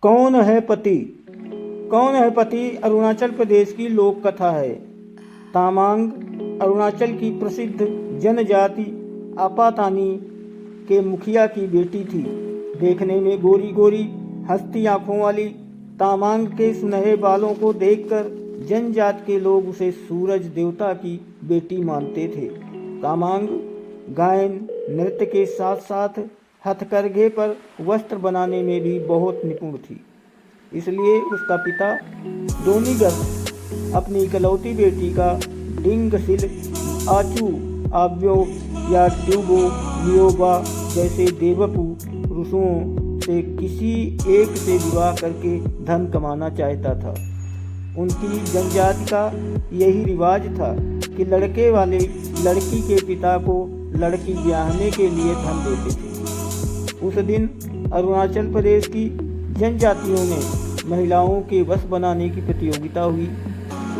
कौन है पति? कौन है पति अरुणाचल प्रदेश की लोक कथा है। तामांग अरुणाचल की प्रसिद्ध जनजाति आपातानी के मुखिया की बेटी थी। देखने में गोरी गोरी हंसती आंखों वाली तामांग के सुनहरे बालों को देखकर जनजाति के लोग उसे सूरज देवता की बेटी मानते थे। तामांग गायन नृत्य के साथ साथ हथकरघे पर वस्त्र बनाने में भी बहुत निपुण थी। इसलिए उसका पिता डोनिगर अपनी इकलौती बेटी का डिंगसिल आचू आव्यो या ट्यूबो लियोबा जैसे देवपु पुरुषों से किसी एक से विवाह करके धन कमाना चाहता था। उनकी जनजाति का यही रिवाज था कि लड़के वाले लड़की के पिता को लड़की ब्याहने के लिए धन देते थे। उस दिन अरुणाचल प्रदेश की जनजातियों ने महिलाओं के वश बनाने की प्रतियोगिता हुई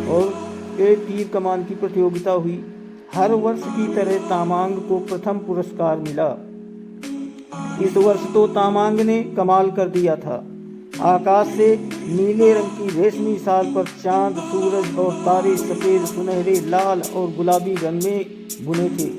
और एक तीर कमान की प्रतियोगिता हुई। हर वर्ष की तरह तामांग को प्रथम पुरस्कार मिला। इस वर्ष तो तामांग ने कमाल कर दिया था। आकाश से नीले रंग की रेशमी साल पर चांद, सूरज और तारे सफेद, सुनहरे, लाल और गुलाबी रंग में बुने थे।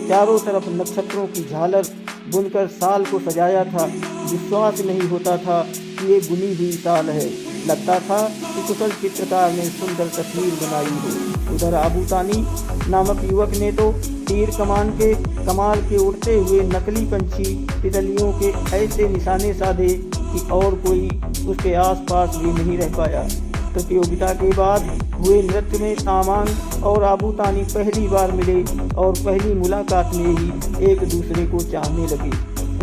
चारों तरफ नक्षत्रों की झालर बुनकर साल को सजाया था। विश्वास नहीं होता था कि ये बुनी हुई साल है। लगता था कि कुशल चित्रकार ने सुंदर तस्वीर बनाई हो। उधर आबूतानी नामक युवक ने तो तीर कमान के कमाल के उड़ते हुए नकली पंछी तितलियों के ऐसे निशाने साधे कि और कोई उसके आसपास भी नहीं रह पाया। प्रतियोगिता के बाद हुए नृत्य में तामांग और आबूतानी पहली बार मिले और पहली मुलाकात में ही एक दूसरे को चाहने लगे।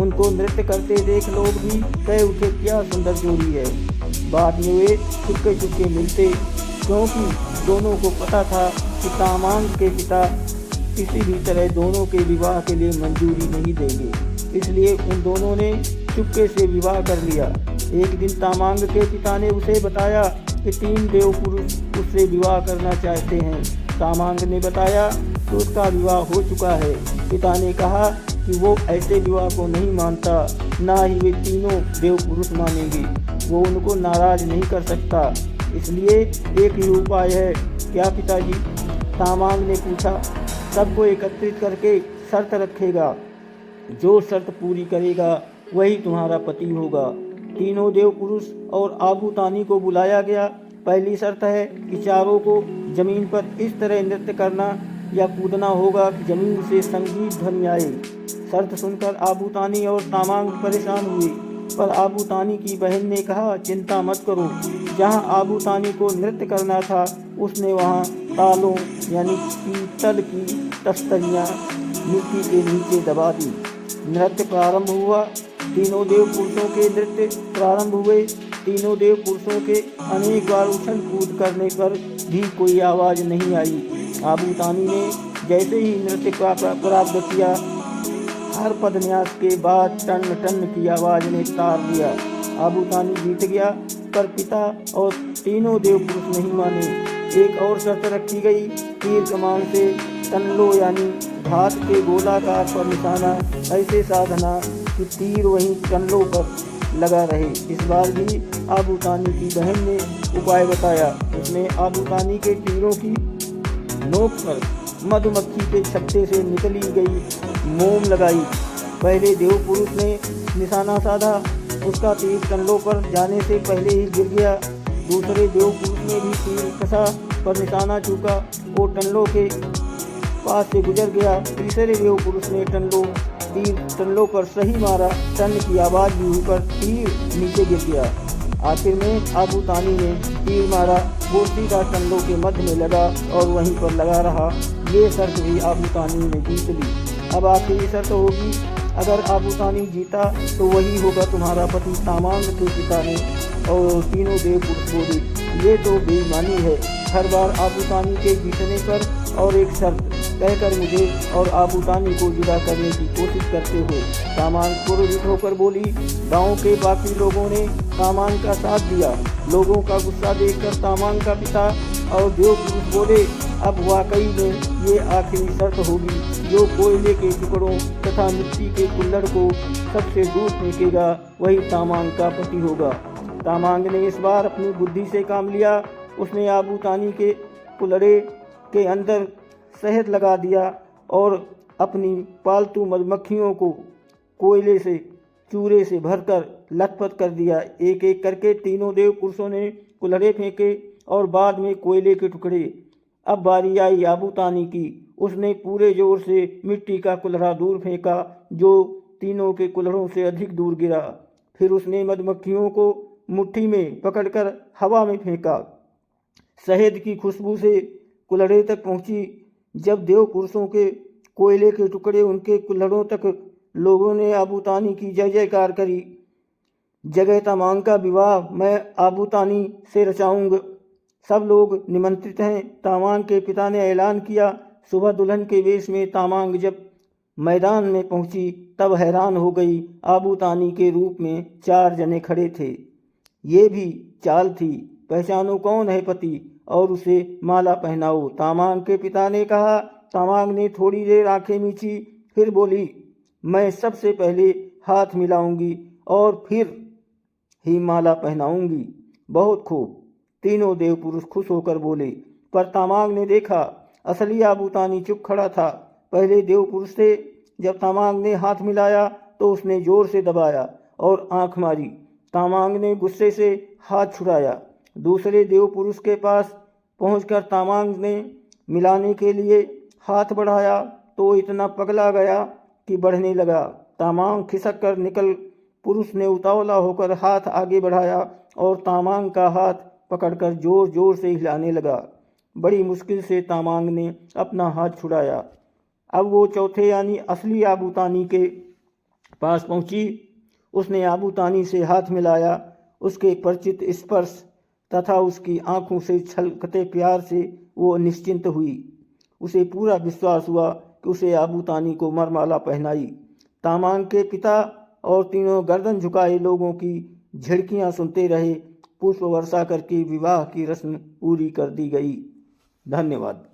उनको नृत्य करते देख लोग भी कह उठे, क्या सुंदर जोड़ी है। बाद में वे चुपके चुपके मिलते, क्योंकि दोनों को पता था कि तामांग के पिता किसी भी तरह दोनों के विवाह के लिए मंजूरी नहीं देंगे। इसलिए उन दोनों ने चुपके से विवाह कर लिया। एक दिन तामांग के पिता ने उसे बताया कि 3 देव पुरुष उससे विवाह करना चाहते हैं। तामांग ने बताया कि उसका विवाह हो चुका है। पिता ने कहा कि वो ऐसे विवाह को नहीं मानता, ना ही वे तीनों देव पुरुष मानेंगे। वो उनको नाराज नहीं कर सकता, इसलिए एक ही उपाय है। क्या पिताजी? तामांग ने पूछा। सबको एकत्रित करके शर्त रखेगा, जो शर्त पूरी करेगा वही तुम्हारा पति होगा। तीनों देव पुरुष और आबूतानी को बुलाया गया। पहली शर्त है कि चारों को जमीन पर इस तरह नृत्य करना या कूदना होगा कि जमीन से संगीत ध्वनि आए। शर्त सुनकर आबूतानी और तामांग परेशान हुए, पर आबूतानी की बहन ने कहा, चिंता मत करो। जहां आबूतानी को नृत्य करना था उसने वहां तालों यानी पीतल की तस्तरियां मिट्टी के नीचे दबा दी। नृत्य प्रारंभ हुआ। तीनों देव पुरुषों के नृत्य प्रारंभ हुए। तीनों देव पुरुषों के अनेक बार उछल कूद करने पर भी कोई आवाज़ नहीं आई। आबूतानी ने जैसे ही नृत्य प्रारंभ किया, हर पदन्यास के बाद टन टन की आवाज़ ने तार दिया। आबूतानी जीत गया, पर पिता और तीनों देव पुरुष नहीं माने। एक और शर्त रखी गई, तीर कमान से टनलो यानी धात के गोलाकार पर निशाना ऐसे साधना कि तीर वहीं टनलो पर लगा रहे। इस बार भी आबूतानी की बहन ने उपाय बताया। उसने आबूतानी के तीरों की नोक पर मधुमक्खी के छत्ते से निकली गई मोम लगाई। पहले देव पुरुष ने निशाना साधा, उसका तीर टनलों पर जाने से पहले ही गिर गया। दूसरे देव पुरुष ने भी तीर कसा, पर निशाना चूका, वो टनलों के पास से गुजर गया। तीसरे देव पुरुष ने तीर टनलों पर सही मारा। टन की आवाज़ भी होकर तीर नीचे गिर गया। आखिर में आबूतानी ने तीर मारा, वो सीधा टनलों के मध्य में लगा और वहीं पर लगा रहा। ये शर्त भी आबूतानी ने जीत ली। अब आखिरी शर्त होगी, अगर आबूतानी जीता तो वही होगा तुम्हारा पति। तामांग के पिता ने और तीनों देव पुरुष बोले, ये तो बेईमानी है। हर बार आबूतानी के जीतने पर और एक शर्त कहकर मुझे और आबूतानी को जुदा करने की कोशिश करते हो। तामांग क्रोधित होकर बोली। गांव के बाकी लोगों ने तामांग का साथ दिया। लोगों का गुस्सा देखकर तामांग का पिता और देव पुरुष बोले, अब वाकई में ये आखिरी शर्त होगी, जो कोयले के टुकड़ों तथा मिट्टी के कुल्हड़ को सबसे दूर फेंकेगा वही तामांग का पति होगा। तामांग ने इस बार अपनी बुद्धि से काम लिया। उसने आबू तानी के कुल्हड़े के अंदर शहद लगा दिया और अपनी पालतू मधुमक्खियों को कोयले से चूरे से भरकर लथपथ कर दिया। एक एक करके तीनों देव पुरुषों ने कुल्हड़े फेंके और बाद में कोयले के टुकड़े। अब बारी आई आबू तानी की। उसने पूरे जोर से मिट्टी का कुल्हड़ा दूर फेंका, जो तीनों के कुल्हड़ों से अधिक दूर गिरा। फिर उसने मधुमक्खियों को मुट्ठी में पकड़कर हवा में फेंका। शहद की खुशबू से कुल्हड़े तक पहुंची। जब देव पुरुषों के कोयले के टुकड़े उनके कुल्हड़ों तक, लोगों ने आबू तानी की जय जयकार करी। जगह तामांग का विवाह मैं आबू तानी से रचाऊंगा। सब लोग निमंत्रित हैं। तामांग के पिता ने ऐलान किया। सुबह दुल्हन के वेश में तामांग जब मैदान में पहुंची तब हैरान हो गई। आबू तानी के रूप में 4 जने खड़े थे। ये भी चाल थी, पहचानो कौन है पति और उसे माला पहनाओ। तामांग के पिता ने कहा। तामांग ने थोड़ी देर आंखें मीची, फिर बोली, मैं सबसे पहले हाथ मिलाऊंगी और फिर ही माला पहनाऊंगी। बहुत खूब, तीनों देव पुरुष खुश होकर बोले। पर तामांग ने देखा, असली आबू तानी चुप खड़ा था। पहले देव पुरुष थे। जब तामांग ने हाथ मिलाया तो उसने जोर से दबाया और आंख मारी। तामांग ने गुस्से से हाथ छुड़ाया। दूसरे देव पुरुष के पास पहुंचकर तामांग ने मिलाने के लिए हाथ बढ़ाया तो इतना पगला गया कि बढ़ने लगा। तामांग खिसक कर निकल। पुरुष ने उतावला होकर हाथ आगे बढ़ाया और तामांग का हाथ पकड़कर जोर जोर से हिलाने लगा। बड़ी मुश्किल से तामांग ने अपना हाथ छुड़ाया। अब वो चौथे यानी असली आबू तानी के पास पहुंची। उसने आबू तानी से हाथ मिलाया। उसके परिचित स्पर्श तथा उसकी आंखों से छलकते प्यार से वो निश्चिंत हुई। उसे पूरा विश्वास हुआ कि उसे आबू तानी को वरमाला पहनाई। तामांग के पिता और तीनों गर्दन झुकाए लोगों की झिड़कियां सुनते रहे। पुष्प वर्षा करके विवाह की रस्म पूरी कर दी गई। धन्यवाद।